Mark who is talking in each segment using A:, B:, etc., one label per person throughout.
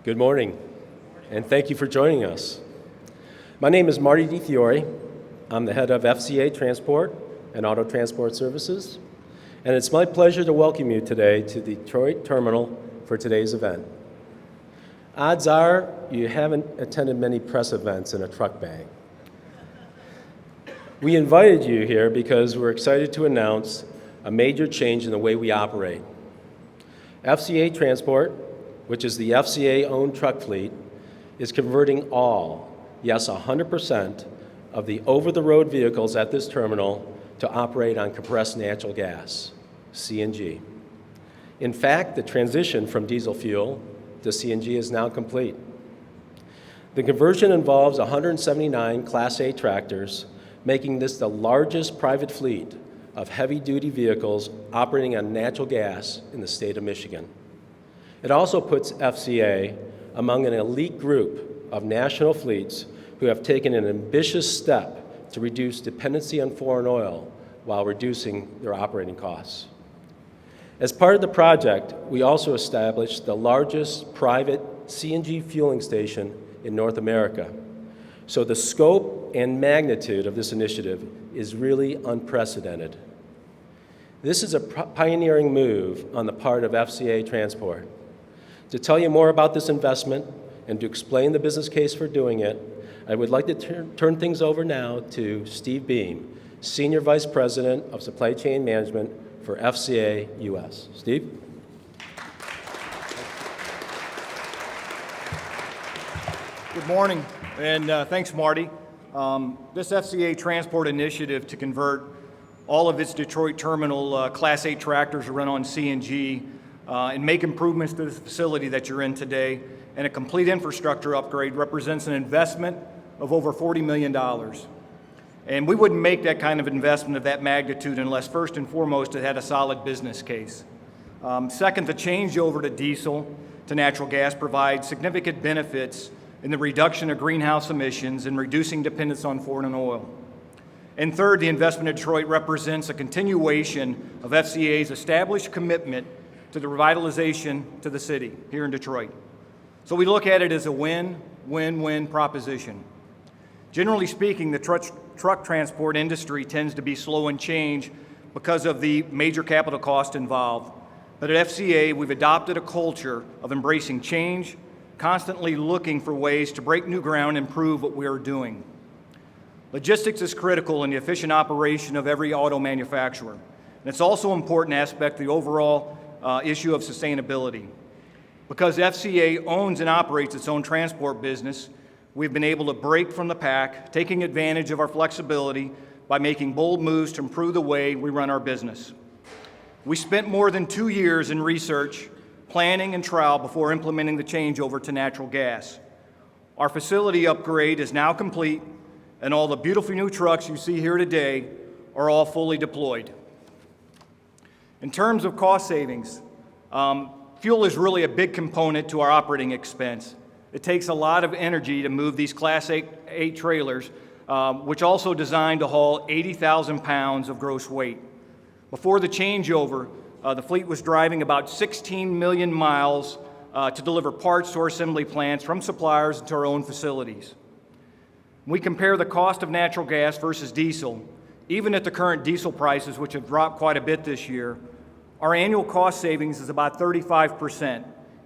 A: Good morning, and thank you for joining us. My name is Marty DiFiore. I'm the head of FCA Transport and Auto Transport Services, and it's my pleasure to welcome you today to the Detroit Terminal for today's event. Odds are you haven't attended many press events in a truck bag. We invited you here because we're excited to announce a major change in the way we operate. FCA Transport, which is the FCA-owned truck fleet, is converting all, yes, 100% of the over-the-road vehicles at this terminal to operate on compressed natural gas, CNG. In fact, the transition from diesel fuel to CNG is now complete. The conversion involves 179 Class A tractors, making this the largest private fleet of heavy-duty vehicles operating on natural gas in the state of Michigan. It also puts FCA among an elite group of national fleets who have taken an ambitious step to reduce dependency on foreign oil while reducing their operating costs. As part of the project, we also established the largest private CNG fueling station in North America. So the scope and magnitude of this initiative is really unprecedented. This is a pioneering move on the part of FCA Transport. To tell you more about this investment and to explain the business case for doing it, I would like to turn things over now to Steve Beahm, Senior Vice President of Supply Chain Management for FCA US. Steve?
B: Good morning, and thanks, Marty. This FCA Transport initiative to convert all of its Detroit terminal Class 8 tractors to run on CNG and make improvements to this facility that you're in today and a complete infrastructure upgrade represents an investment of over $40 million. And we wouldn't make that kind of investment of that magnitude unless first and foremost it had a solid business case. Second, the changeover to diesel to natural gas provides significant benefits in the reduction of greenhouse emissions and reducing dependence on foreign oil. And third, the investment in Detroit represents a continuation of FCA's established commitment to the revitalization to the city here in Detroit. So we look at it as a win-win-win proposition. Generally speaking, the truck transport industry tends to be slow in change because of the major capital cost involved. But at FCA, we've adopted a culture of embracing change, constantly looking for ways to break new ground and improve what we are doing. Logistics is critical in the efficient operation of every auto manufacturer. And it's also an important aspect of the overall issue of sustainability. Because FCA owns and operates its own transport business, we've been able to break from the pack, taking advantage of our flexibility by making bold moves to improve the way we run our business. We spent more than 2 years in research, planning, and trial before implementing the changeover to natural gas. Our facility upgrade is now complete, and all the beautiful new trucks you see here today are all fully deployed. In terms of cost savings, fuel is really a big component to our operating expense. It takes a lot of energy to move these Class 8 trailers, which also designed to haul 80,000 pounds of gross weight. Before the changeover, the fleet was driving about 16 million miles to deliver parts to our assembly plants from suppliers to our own facilities. When we compare the cost of natural gas versus diesel, even at the current diesel prices, which have dropped quite a bit this year, our annual cost savings is about 35%,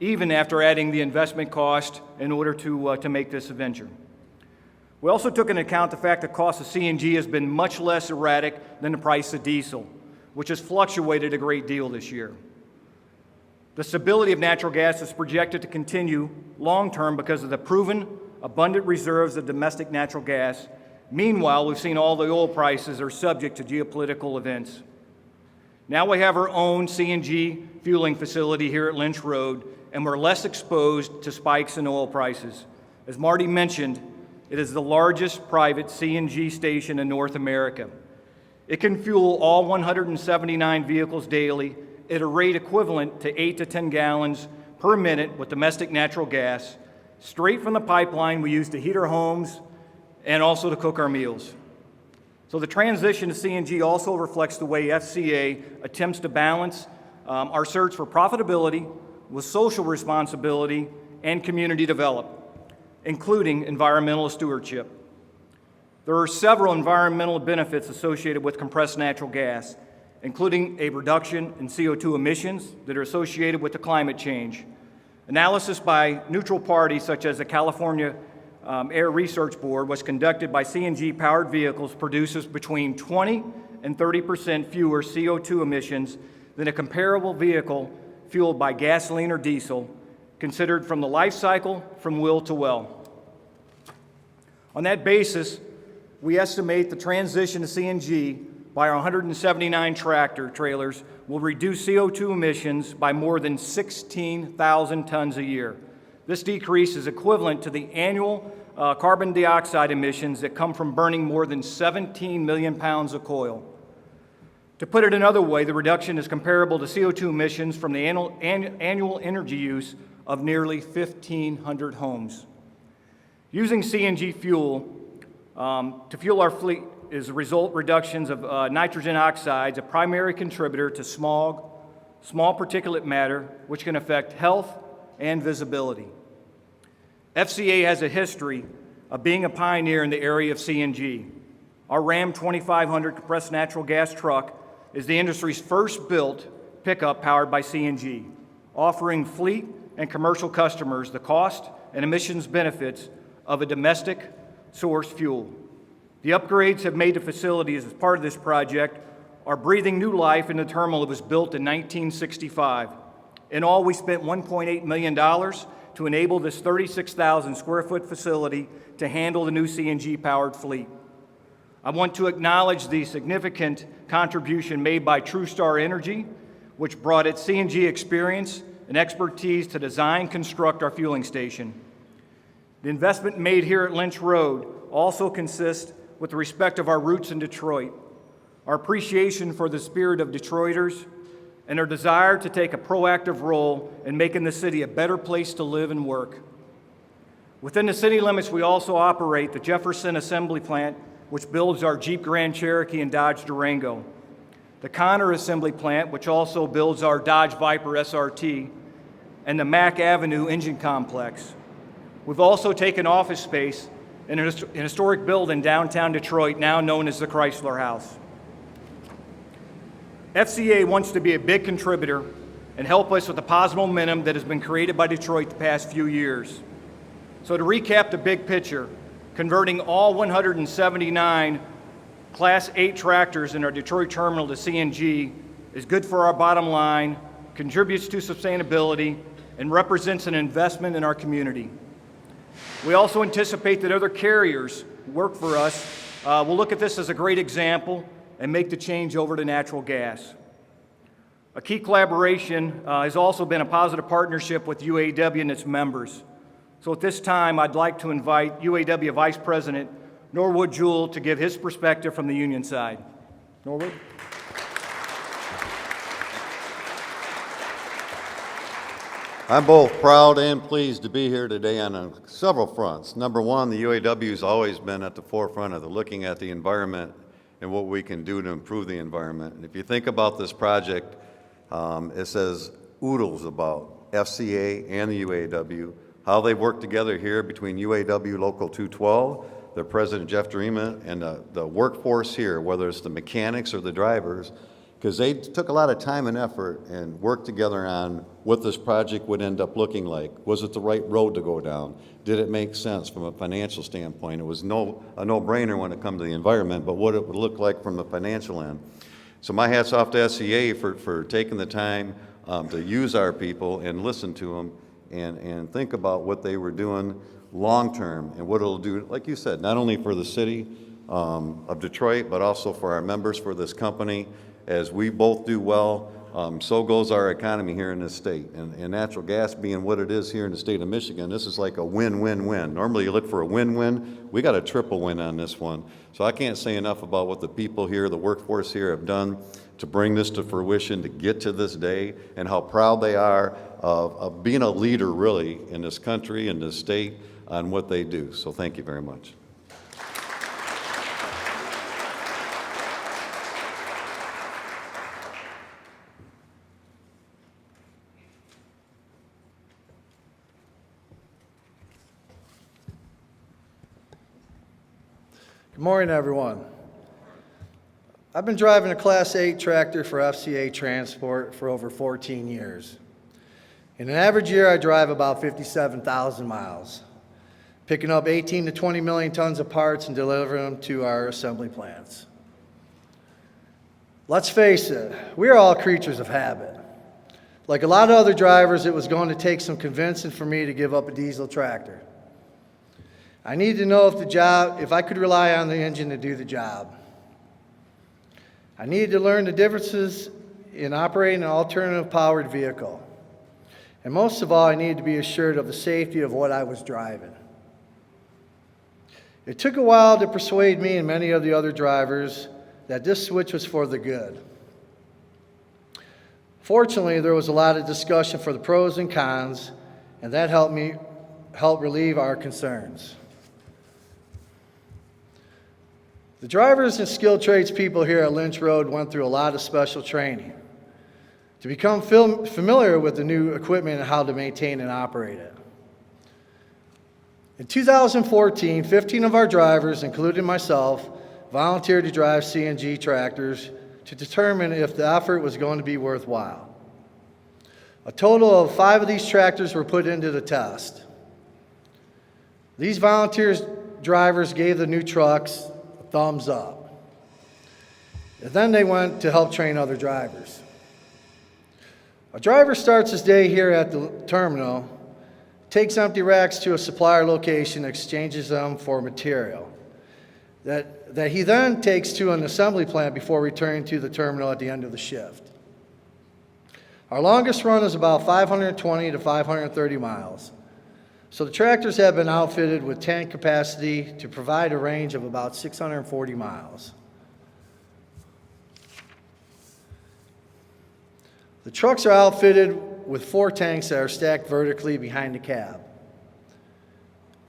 B: even after adding the investment cost in order to make this a venture. We also took into account the fact the cost of CNG has been much less erratic than the price of diesel, which has fluctuated a great deal this year. The stability of natural gas is projected to continue long-term because of the proven abundant reserves of domestic natural gas. Meanwhile, we've seen all the oil prices are subject to geopolitical events. Now we have our own CNG fueling facility here at Lynch Road, and we're less exposed to spikes in oil prices. As Marty mentioned, it is the largest private CNG station in North America. It can fuel all 179 vehicles daily at a rate equivalent to 8 to 10 gallons per minute with domestic natural gas, straight from the pipeline we use to heat our homes and also to cook our meals. So the transition to CNG also reflects the way FCA attempts to balance our search for profitability with social responsibility and community development, including environmental stewardship. There are several environmental benefits associated with compressed natural gas, including a reduction in CO2 emissions that are associated with the climate change. Analysis by neutral parties such as the California Air Research Board was conducted by CNG-powered vehicles produces between 20 and 30% fewer CO2 emissions than a comparable vehicle fueled by gasoline or diesel, considered from the life cycle from well to well. On that basis, we estimate the transition to CNG by our 179 tractor trailers will reduce CO2 emissions by more than 16,000 tons a year. This decrease is equivalent to the annual carbon dioxide emissions that come from burning more than 17 million pounds of coal. To put it another way, the reduction is comparable to CO2 emissions from the annual energy use of nearly 1,500 homes. Using CNG fuel to fuel our fleet is a result reductions of nitrogen oxides, a primary contributor to smog, small particulate matter, which can affect health and visibility. FCA has a history of being a pioneer in the area of CNG. Our Ram 2500 compressed natural gas truck is the industry's first built pickup powered by CNG, offering fleet and commercial customers the cost and emissions benefits of a domestic source fuel. The upgrades have made the facilities as part of this project are breathing new life in the terminal that was built in 1965. In all, we spent $1.8 million to enable this 36,000 square foot facility to handle the new CNG-powered fleet. I want to acknowledge the significant contribution made by TrueStar Energy, which brought its CNG experience and expertise to design, construct our fueling station. The investment made here at Lynch Road also consists with the respect of our roots in Detroit, our appreciation for the spirit of Detroiters, and our desire to take a proactive role in making the city a better place to live and work. Within the city limits, we also operate the Jefferson Assembly Plant, which builds our Jeep Grand Cherokee and Dodge Durango, the Connor Assembly Plant, which also builds our Dodge Viper SRT, and the Mack Avenue Engine Complex. We've also taken office space in an historic building downtown Detroit, now known as the Chrysler House. FCA wants to be a big contributor and help us with the positive momentum that has been created by Detroit the past few years. So to recap the big picture, converting all 179 Class 8 tractors in our Detroit terminal to CNG is good for our bottom line, contributes to sustainability, and represents an investment in our community. We also anticipate that other carriers who work for us will look at this as a great example and make the change over to natural gas. A key collaboration has also been a positive partnership with UAW and its members. So at this time, I'd like to invite UAW Vice President Norwood Jewell to give his perspective from the union side. Norwood?
C: I'm both proud and pleased to be here today on several fronts. Number one, the UAW has always been at the forefront of looking at the environment and what we can do to improve the environment. And if you think about this project, it says oodles about FCA and the UAW, how they work together here between UAW Local 212, their president Jeff Dreama, and the workforce here, whether it's the mechanics or the drivers, because they took a lot of time and effort and worked together on what this project would end up looking like. Was it the right road to go down? Did it make sense from a financial standpoint? It was a no-brainer when it comes to the environment, but what it would look like from the financial end. So my hat's off to SCA for taking the time to use our people and listen to them and think about what they were doing long-term and what it'll do, like you said, not only for the city of Detroit, but also for our members, for this company. As we both do well, so goes our economy here in this state. And natural gas being what it is here in the state of Michigan, this is like a win-win-win. Normally you look for a win-win. We got a triple win on this one. So I can't say enough about what the people here, the workforce here have done to bring this to fruition, to get to this day, and how proud they are of being a leader really in this country and this state on what they do. So thank you very much.
D: Good morning, everyone. I've been driving a Class 8 tractor for FCA Transport for over 14 years. In an average year, I drive about 57,000 miles, picking up 18 to 20 million tons of parts and delivering them to our assembly plants. Let's face it, we are all creatures of habit. Like a lot of other drivers, it was going to take some convincing for me to give up a diesel tractor. I needed to know if I could rely on the engine to do the job. I needed to learn the differences in operating an alternative powered vehicle. And most of all, I needed to be assured of the safety of what I was driving. It took a while to persuade me and many of the other drivers that this switch was for the good. Fortunately, there was a lot of discussion for the pros and cons, and that helped relieve our concerns. The drivers and skilled tradespeople here at Lynch Road went through a lot of special training to become familiar with the new equipment and how to maintain and operate it. In 2014, 15 of our drivers, including myself, volunteered to drive CNG tractors to determine if the effort was going to be worthwhile. A total of 5 of these tractors were put into the test. These drivers gave the new trucks a thumbs up. And then they went to help train other drivers. A driver starts his day here at the terminal, takes empty racks to a supplier location, exchanges them for material that he then takes to an assembly plant before returning to the terminal at the end of the shift. Our longest run is about 520 to 530 miles. So the tractors have been outfitted with tank capacity to provide a range of about 640 miles. The trucks are outfitted with 4 tanks that are stacked vertically behind the cab.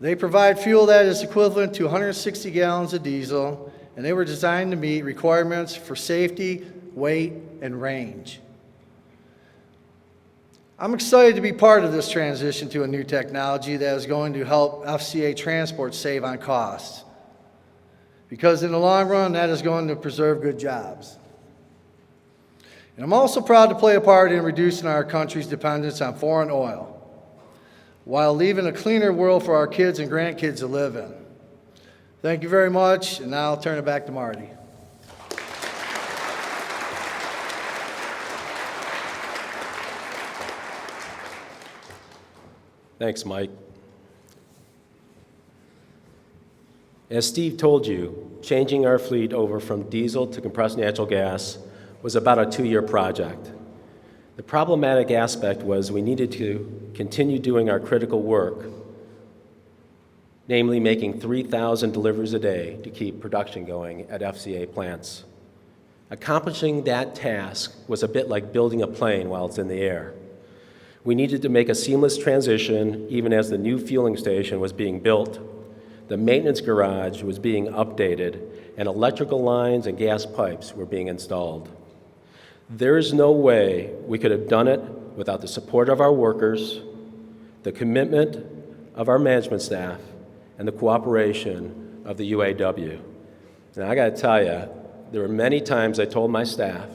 D: They provide fuel that is equivalent to 160 gallons of diesel, and they were designed to meet requirements for safety, weight, and range. I'm excited to be part of this transition to a new technology that is going to help FCA Transport save on costs, because in the long run, that is going to preserve good jobs. And I'm also proud to play a part in reducing our country's dependence on foreign oil, while leaving a cleaner world for our kids and grandkids to live in. Thank you very much, and now I'll turn it back to Marty.
A: Thanks, Mike. As Steve told you, changing our fleet over from diesel to compressed natural gas was about a 2-year project. The problematic aspect was we needed to continue doing our critical work, namely making 3,000 deliveries a day to keep production going at FCA plants. Accomplishing that task was a bit like building a plane while it's in the air. We needed to make a seamless transition even as the new fueling station was being built, the maintenance garage was being updated, and electrical lines and gas pipes were being installed. There is no way we could have done it without the support of our workers, the commitment of our management staff, and the cooperation of the UAW. Now, I got to tell you, there were many times I told my staff,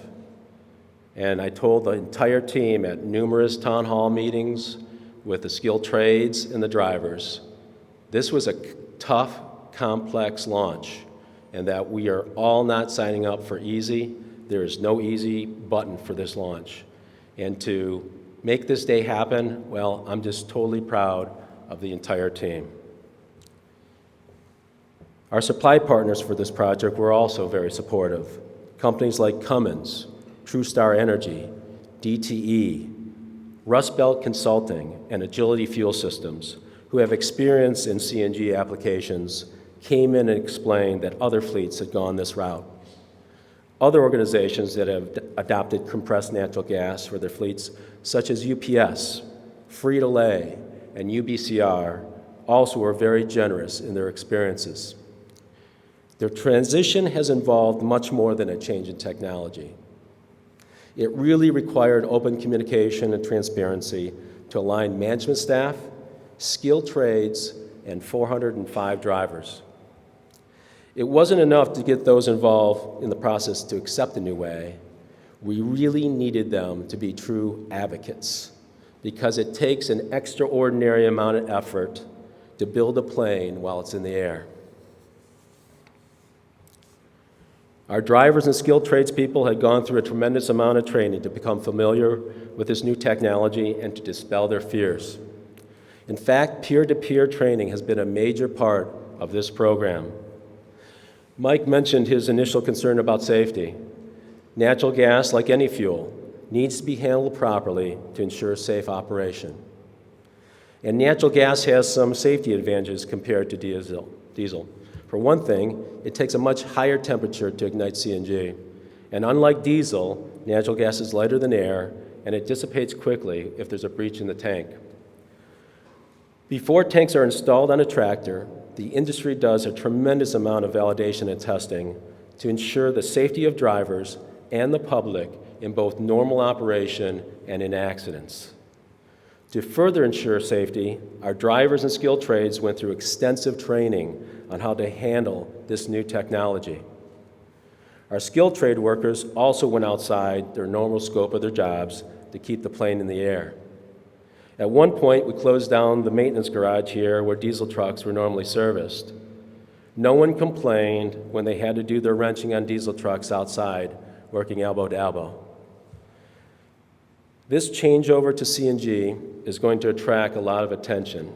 A: and I told the entire team at numerous town hall meetings with the skilled trades and the drivers, this was a tough, complex launch, and that we are all not signing up for easy. There is no easy button for this launch. And to make this day happen, well, I'm just totally proud of the entire team. Our supply partners for this project were also very supportive. Companies like Cummins, TrueStar Energy, DTE, Rust Belt Consulting, and Agility Fuel Systems, who have experience in CNG applications, came in and explained that other fleets had gone this route. Other organizations that have adopted compressed natural gas for their fleets, such as UPS, Frito-Lay, and UBCR, also were very generous in their experiences. Their transition has involved much more than a change in technology. It really required open communication and transparency to align management staff, skilled trades, and 405 drivers. It wasn't enough to get those involved in the process to accept the new way. We really needed them to be true advocates, because it takes an extraordinary amount of effort to build a plane while it's in the air. Our drivers and skilled tradespeople had gone through a tremendous amount of training to become familiar with this new technology and to dispel their fears. In fact, peer-to-peer training has been a major part of this program. Mike mentioned his initial concern about safety. Natural gas, like any fuel, needs to be handled properly to ensure safe operation. And natural gas has some safety advantages compared to diesel. For one thing, it takes a much higher temperature to ignite CNG. And unlike diesel, natural gas is lighter than air, and it dissipates quickly if there's a breach in the tank. Before tanks are installed on a tractor, the industry does a tremendous amount of validation and testing to ensure the safety of drivers and the public in both normal operation and in accidents. To further ensure safety, our drivers and skilled trades went through extensive training on how to handle this new technology. Our skilled trade workers also went outside their normal scope of their jobs to keep the plane in the air. At one point, we closed down the maintenance garage here where diesel trucks were normally serviced. No one complained when they had to do their wrenching on diesel trucks outside, working elbow to elbow. This changeover to CNG is going to attract a lot of attention.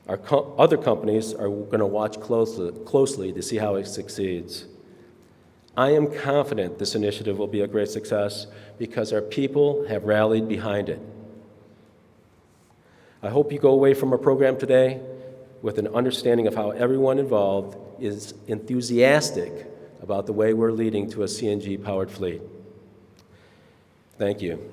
A: Our other companies are going to watch closely to see how it succeeds. I am confident this initiative will be a great success because our people have rallied behind it. I hope you go away from our program today with an understanding of how everyone involved is enthusiastic about the way we're leading to a CNG-powered fleet. Thank you.